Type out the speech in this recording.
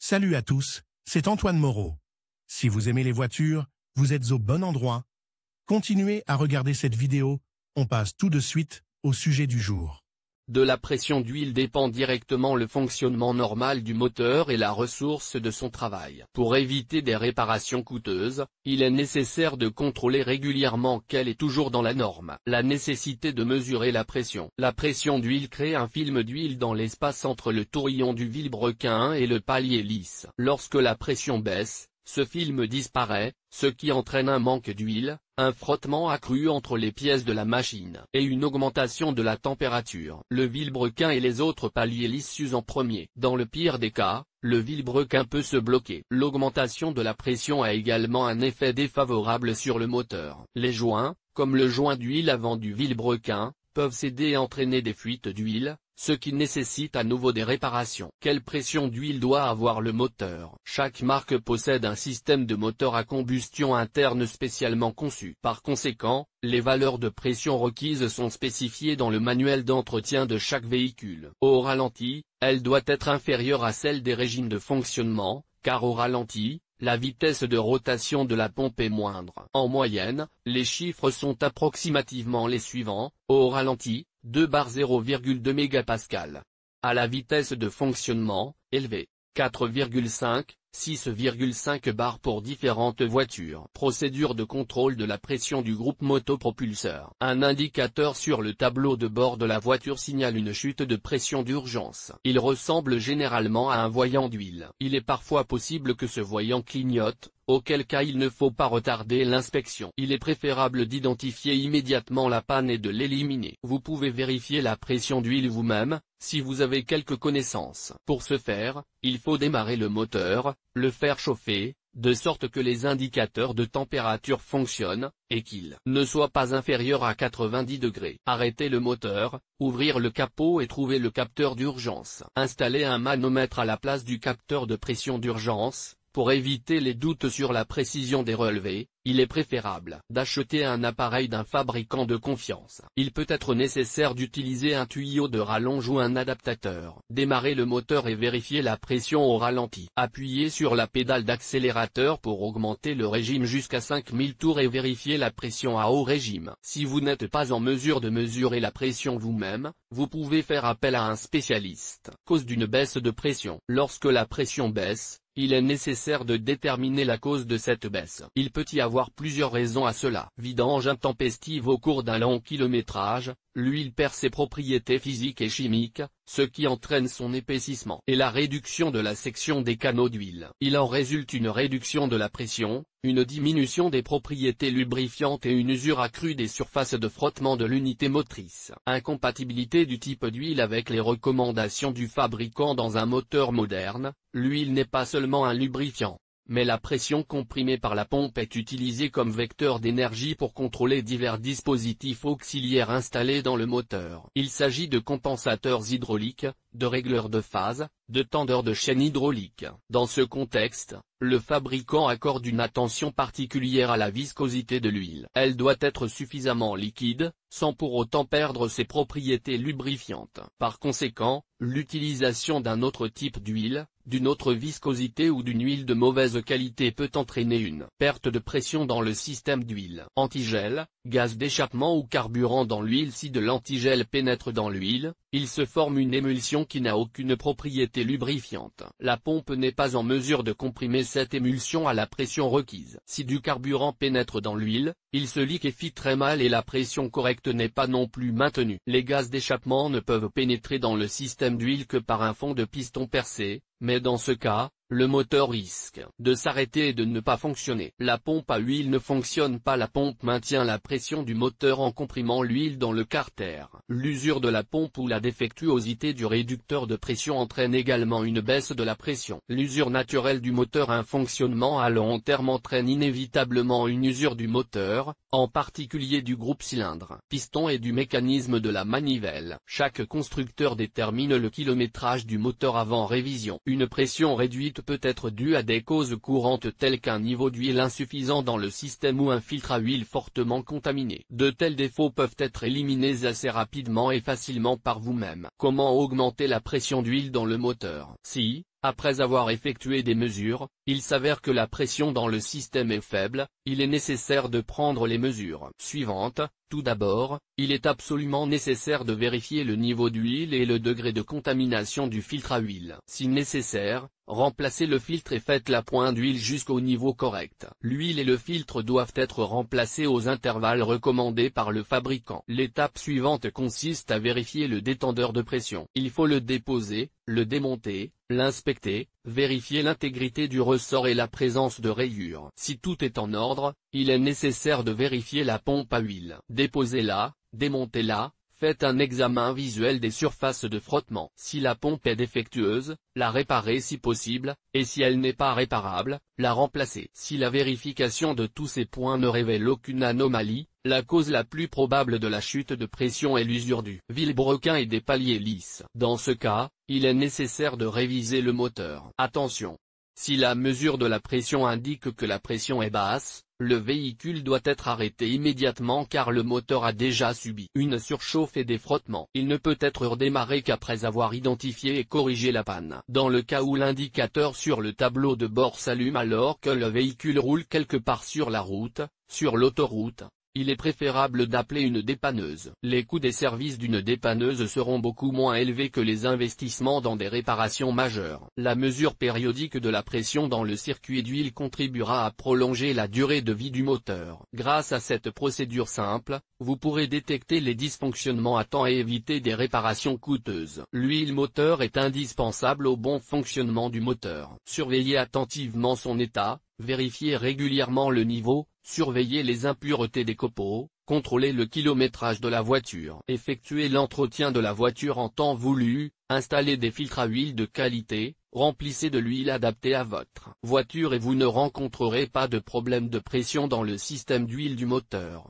Salut à tous, c'est Antoine Moreau. Si vous aimez les voitures, vous êtes au bon endroit. Continuez à regarder cette vidéo, on passe tout de suite au sujet du jour. De la pression d'huile dépend directement le fonctionnement normal du moteur et la ressource de son travail. Pour éviter des réparations coûteuses, il est nécessaire de contrôler régulièrement qu'elle est toujours dans la norme. La nécessité de mesurer la pression. La pression d'huile crée un film d'huile dans l'espace entre le tourillon du vilebrequin et le palier lisse. Lorsque la pression baisse, ce film disparaît, ce qui entraîne un manque d'huile, un frottement accru entre les pièces de la machine, et une augmentation de la température. Le vilebrequin et les autres paliers lisses s'usent en premier. Dans le pire des cas, le vilebrequin peut se bloquer. L'augmentation de la pression a également un effet défavorable sur le moteur. Les joints, comme le joint d'huile avant du vilebrequin, peuvent céder et entraîner des fuites d'huile, ce qui nécessite à nouveau des réparations. Quelle pression d'huile doit avoir le moteur? Chaque marque possède un système de moteur à combustion interne spécialement conçu. Par conséquent, les valeurs de pression requises sont spécifiées dans le manuel d'entretien de chaque véhicule. Au ralenti, elle doit être inférieure à celle des régimes de fonctionnement, car au ralenti, la vitesse de rotation de la pompe est moindre. En moyenne, les chiffres sont approximativement les suivants: au ralenti, 2 bar 0,2 mégapascal. À la vitesse de fonctionnement, élevée, 4,5, 6,5 bar pour différentes voitures. Procédure de contrôle de la pression du groupe motopropulseur. Un indicateur sur le tableau de bord de la voiture signale une chute de pression d'urgence. Il ressemble généralement à un voyant d'huile. Il est parfois possible que ce voyant clignote, auquel cas il ne faut pas retarder l'inspection. Il est préférable d'identifier immédiatement la panne et de l'éliminer. Vous pouvez vérifier la pression d'huile vous-même, si vous avez quelques connaissances. Pour ce faire, il faut démarrer le moteur, le faire chauffer, de sorte que les indicateurs de température fonctionnent, et qu'il ne soit pas inférieur à 90 degrés. Arrêter le moteur, ouvrir le capot et trouver le capteur d'urgence. Installer un manomètre à la place du capteur de pression d'urgence. Pour éviter les doutes sur la précision des relevés, il est préférable d'acheter un appareil d'un fabricant de confiance. Il peut être nécessaire d'utiliser un tuyau de rallonge ou un adaptateur. Démarrer le moteur et vérifier la pression au ralenti. Appuyez sur la pédale d'accélérateur pour augmenter le régime jusqu'à 5000 tours et vérifier la pression à haut régime. Si vous n'êtes pas en mesure de mesurer la pression vous-même, vous pouvez faire appel à un spécialiste. Cause d'une baisse de pression. Lorsque la pression baisse, il est nécessaire de déterminer la cause de cette baisse. Il peut y avoir plusieurs raisons à cela. Vidange intempestive au cours d'un long kilométrage, l'huile perd ses propriétés physiques et chimiques, ce qui entraîne son épaississement. Et la réduction de la section des canaux d'huile. Il en résulte une réduction de la pression, une diminution des propriétés lubrifiantes et une usure accrue des surfaces de frottement de l'unité motrice. Incompatibilité du type d'huile avec les recommandations du fabricant dans un moteur moderne. L'huile n'est pas seulement un lubrifiant, mais la pression comprimée par la pompe est utilisée comme vecteur d'énergie pour contrôler divers dispositifs auxiliaires installés dans le moteur. Il s'agit de compensateurs hydrauliques, de régleurs de phase, de tendeurs de chaîne hydraulique. Dans ce contexte, le fabricant accorde une attention particulière à la viscosité de l'huile. Elle doit être suffisamment liquide, sans pour autant perdre ses propriétés lubrifiantes. Par conséquent, l'utilisation d'un autre type d'huile, d'une autre viscosité ou d'une huile de mauvaise qualité peut entraîner une perte de pression dans le système d'huile. Antigel, gaz d'échappement ou carburant dans l'huile. Si de l'antigel pénètre dans l'huile, il se forme une émulsion qui n'a aucune propriété lubrifiante. La pompe n'est pas en mesure de comprimer cette émulsion à la pression requise. Si du carburant pénètre dans l'huile, il se liquéfie très mal et la pression correcte n'est pas non plus maintenue. Les gaz d'échappement ne peuvent pénétrer dans le système d'huile que par un fond de piston percé, mais dans ce cas, le moteur risque de s'arrêter et de ne pas fonctionner. La pompe à huile ne fonctionne pas. La pompe maintient la pression du moteur en comprimant l'huile dans le carter. L'usure de la pompe ou la défectuosité du réducteur de pression entraîne également une baisse de la pression. L'usure naturelle du moteur. Un fonctionnement à long terme entraîne inévitablement une usure du moteur, en particulier du groupe cylindre, piston et du mécanisme de la manivelle. Chaque constructeur détermine le kilométrage du moteur avant révision. Une pression réduite peut être due à des causes courantes telles qu'un niveau d'huile insuffisant dans le système ou un filtre à huile fortement contaminé. De tels défauts peuvent être éliminés assez rapidement et facilement par vous-même. Comment augmenter la pression d'huile dans le moteur? Si, après avoir effectué des mesures, il s'avère que la pression dans le système est faible, il est nécessaire de prendre les mesures suivantes. Tout d'abord, il est absolument nécessaire de vérifier le niveau d'huile et le degré de contamination du filtre à huile. Si nécessaire, remplacez le filtre et faites la pointe d'huile jusqu'au niveau correct. L'huile et le filtre doivent être remplacés aux intervalles recommandés par le fabricant. L'étape suivante consiste à vérifier le détendeur de pression. Il faut le déposer, le démonter, l'inspecter, vérifier l'intégrité du ressort et la présence de rayures. Si tout est en ordre, il est nécessaire de vérifier la pompe à huile. Déposez-la, démontez-la, faites un examen visuel des surfaces de frottement. Si la pompe est défectueuse, la réparez si possible, et si elle n'est pas réparable, la remplacez. Si la vérification de tous ces points ne révèle aucune anomalie, la cause la plus probable de la chute de pression est l'usure du vilebrequin et des paliers lisses. Dans ce cas, il est nécessaire de réviser le moteur. Attention! Si la mesure de la pression indique que la pression est basse, le véhicule doit être arrêté immédiatement car le moteur a déjà subi une surchauffe et des frottements. Il ne peut être redémarré qu'après avoir identifié et corrigé la panne. Dans le cas où l'indicateur sur le tableau de bord s'allume alors que le véhicule roule quelque part sur la route, sur l'autoroute, il est préférable d'appeler une dépanneuse. Les coûts des services d'une dépanneuse seront beaucoup moins élevés que les investissements dans des réparations majeures. La mesure périodique de la pression dans le circuit d'huile contribuera à prolonger la durée de vie du moteur. Grâce à cette procédure simple, vous pourrez détecter les dysfonctionnements à temps et éviter des réparations coûteuses. L'huile moteur est indispensable au bon fonctionnement du moteur. Surveillez attentivement son état, vérifiez régulièrement le niveau, surveillez les impuretés des copeaux, contrôlez le kilométrage de la voiture. Effectuez l'entretien de la voiture en temps voulu, installez des filtres à huile de qualité, remplissez de l'huile adaptée à votre voiture et vous ne rencontrerez pas de problème de pression dans le système d'huile du moteur.